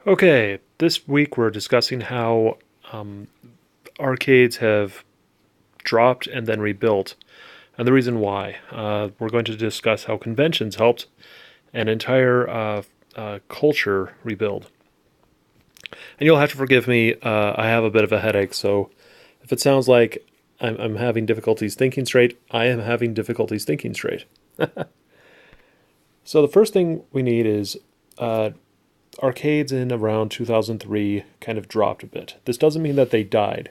Okay, this week we're discussing how um, arcades have dropped and then rebuilt, and the reason why. We're going to discuss how conventions helped an entire culture rebuild. And you'll have to forgive me, I have a bit of a headache, so if it sounds like I'm having difficulties thinking straight, I am having difficulties thinking straight. So the first thing we need is uh, arcades in around 2003 kind of dropped a bit. This doesn't mean that they died.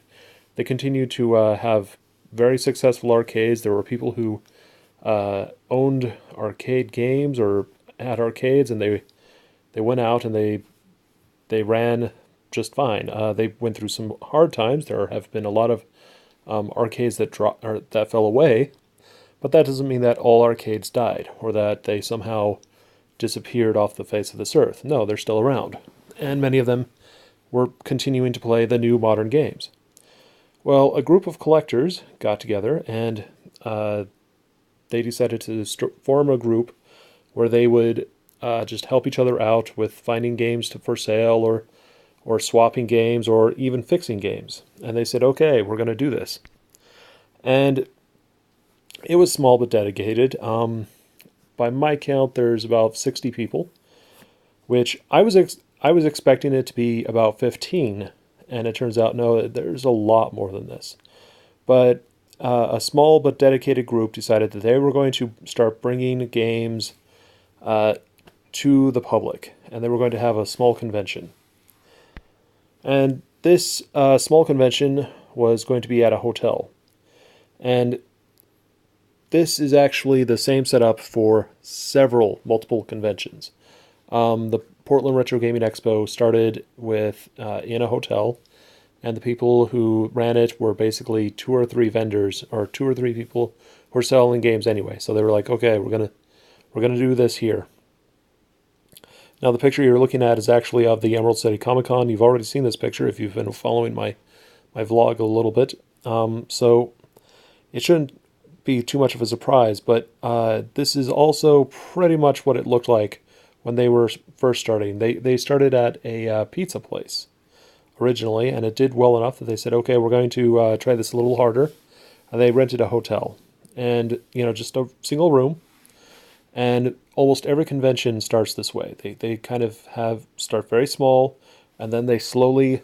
They continued to have very successful arcades. There were people who owned arcade games or had arcades, and they went out and they ran just fine. They went through some hard times. There have been a lot of arcades that fell away, but that doesn't mean that all arcades died or that they somehow disappeared off the face of this earth. No, they're still around, and many of them were continuing to play the new modern games. Well, a group of collectors got together and they decided to form a group where they would just help each other out with finding games for sale or swapping games or even fixing games. And they said, okay, we're going to do this. And it was small but dedicated. By my count, there's about 60 people, which I was expecting it to be about 15, and it turns out no, there's a lot more than this. But a small but dedicated group decided that they were going to start bringing games uh, to the public, and they were going to have a small convention. And this small convention was going to be at a hotel. And this is actually the same setup for multiple conventions. The Portland Retro Gaming Expo started with in a hotel, and the people who ran it were basically two or three vendors or two or three people who were selling games anyway. So they were like, okay, we're gonna do this here. Now the picture you're looking at is actually of the Emerald City Comic Con. You've already seen this picture if you've been following my vlog a little bit. So it shouldn't be too much of a surprise, but this is also pretty much what it looked like when they were first starting. They started at a pizza place originally, and it did well enough that they said, okay, we're going to try this a little harder. And they rented a hotel, and just a single room. And almost every convention starts this way. They kind of start very small, and then they slowly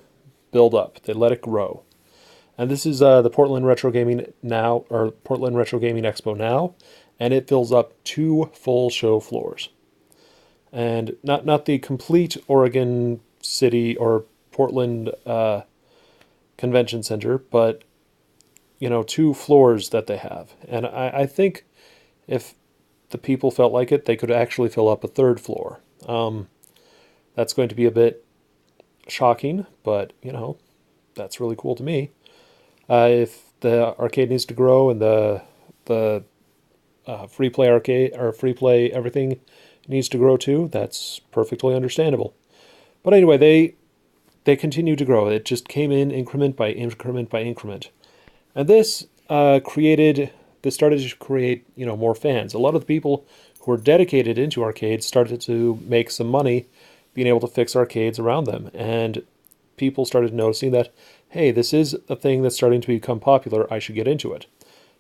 build up. They let it grow. And this is the Portland Retro Gaming now, or Portland Retro Gaming Expo now, and it fills up two full show floors. And not the complete Oregon City or Portland Convention Center, but two floors that they have. And I think if the people felt like it, they could actually fill up a third floor. That's going to be a bit shocking, but that's really cool to me. If the arcade needs to grow and the free play arcade or free play everything needs to grow too, that's perfectly understandable. But anyway, they continue to grow. It just came in increment by increment by increment, and this started to create more fans. A lot of the people who were dedicated into arcades started to make some money being able to fix arcades around them, and people started noticing that, hey, this is a thing that's starting to become popular. I should get into it.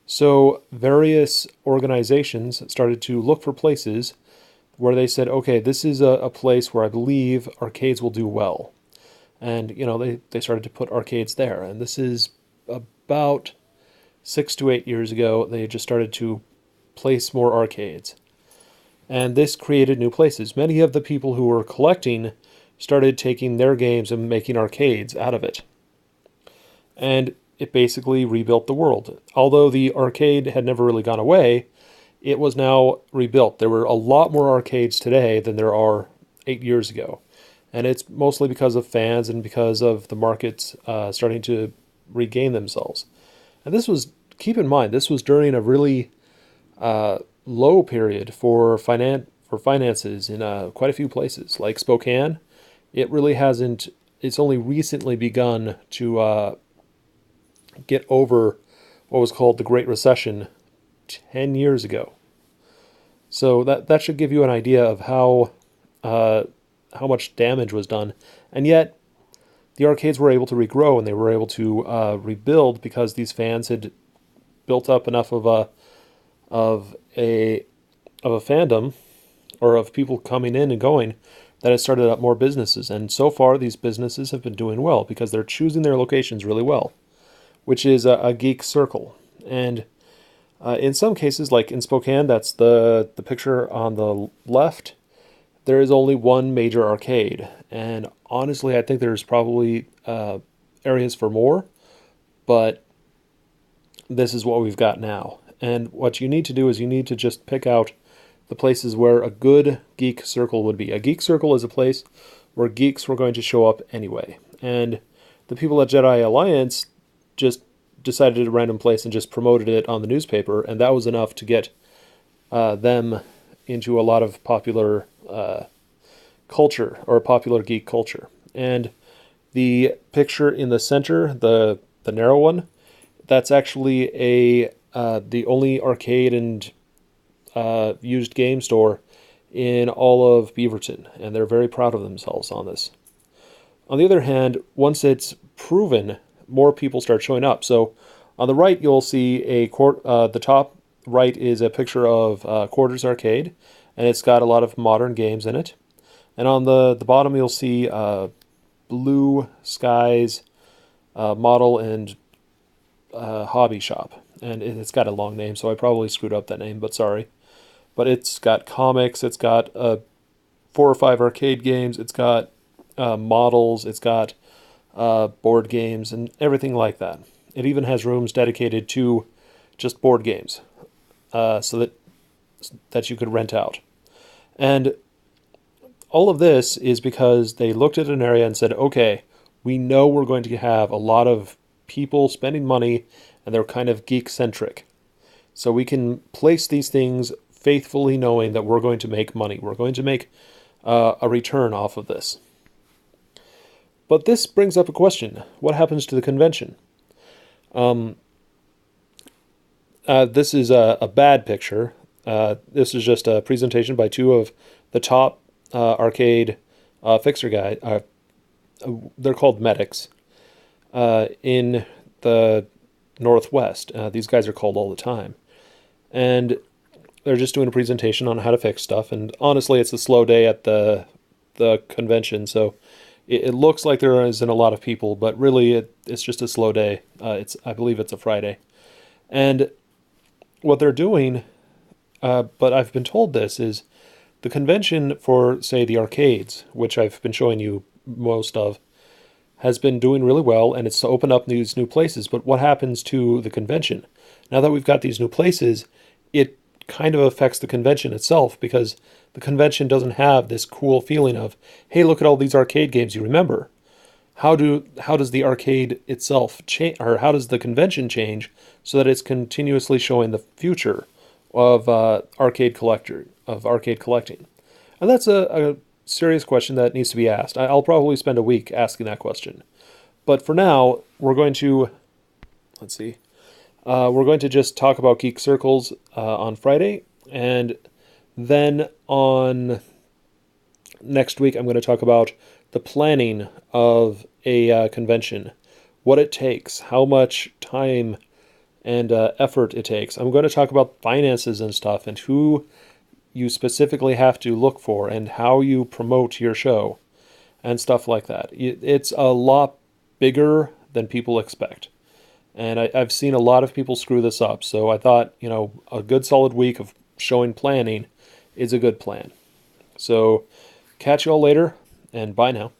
So various organizations started to look for places where they said, okay, this is a place where I believe arcades will do well. And, they started to put arcades there. And this is about 6 to 8 years ago. They just started to place more arcades. And this created new places. Many of the people who were collecting started taking their games and making arcades out of it. And it basically rebuilt the world. Although the arcade had never really gone away, it was now rebuilt. There were a lot more arcades today than there are 8 years ago. And it's mostly because of fans and because of the markets starting to regain themselves. And keep in mind, this was during a really low period for finances in quite a few places, like Spokane. It really hasn't. It's only recently begun to get over what was called the Great Recession 10 years ago. So that should give you an idea of how how much damage was done, and yet the arcades were able to regrow and they were able to rebuild because these fans had built up enough of a fandom, or of people coming in and going, that it started up more businesses. And so far, these businesses have been doing well because they're choosing their locations really well, which is a geek circle. And in some cases, like in Spokane, that's the picture on the left, there is only one major arcade. And honestly, I think there's probably areas for more, but this is what we've got now. And what you need to do is you need to just pick out the places where a good geek circle would be. A geek circle is a place where geeks were going to show up anyway. And the people at Jedi Alliance just decided a random place and just promoted it on the newspaper, and that was enough to get them into a lot of popular culture, or popular geek culture. And the picture in the center, the narrow one, that's actually the only arcade and used game store in all of Beaverton, and they're very proud of themselves on this. On the other hand, once it's proven, more people start showing up. So on the right, you'll see the top right is a picture of Quarters Arcade, and it's got a lot of modern games in it. And on the bottom, you'll see Blue Skies Model and Hobby Shop. And it's got a long name, so I probably screwed up that name, but sorry. But it's got comics, it's got 4 or 5 arcade games, it's got models, it's got board games, and everything like that. It even has rooms dedicated to just board games, so that you could rent out. And all of this is because they looked at an area and said, okay, we know we're going to have a lot of people spending money, and they're kind of geek-centric. So we can place these things faithfully knowing that we're going to make money. We're going to make a return off of this. But this brings up a question. What happens to the convention? This is a bad picture. This is just a presentation by 2 of the top arcade fixer guys. They're called medics in the Northwest. These guys are called all the time. And they're just doing a presentation on how to fix stuff. And honestly, it's a slow day at the convention, so it looks like there isn't a lot of people, but really it's just a slow day. I believe it's a Friday. And what they're doing, but I've been told this, is the convention for, say, the arcades, which I've been showing you most of, has been doing really well, and it's to open up these new places. But what happens to the convention? Now that we've got these new places, it kind of affects the convention itself, because the convention doesn't have this cool feeling of, hey, look at all these arcade games you remember. How does the arcade itself change, or how does the convention change so that it's continuously showing the future of arcade collecting? And that's a serious question that needs to be asked. I'll probably spend a week asking that question. But for now, we're going to, we're going to just talk about Geek Circles on Friday, and then on next week I'm going to talk about the planning of a convention, what it takes, how much time and effort it takes. I'm going to talk about finances and stuff, and who you specifically have to look for, and how you promote your show, and stuff like that. It's a lot bigger than people expect. And I've seen a lot of people screw this up, so I thought, a good solid week of showing planning is a good plan. So, catch you all later, and bye now.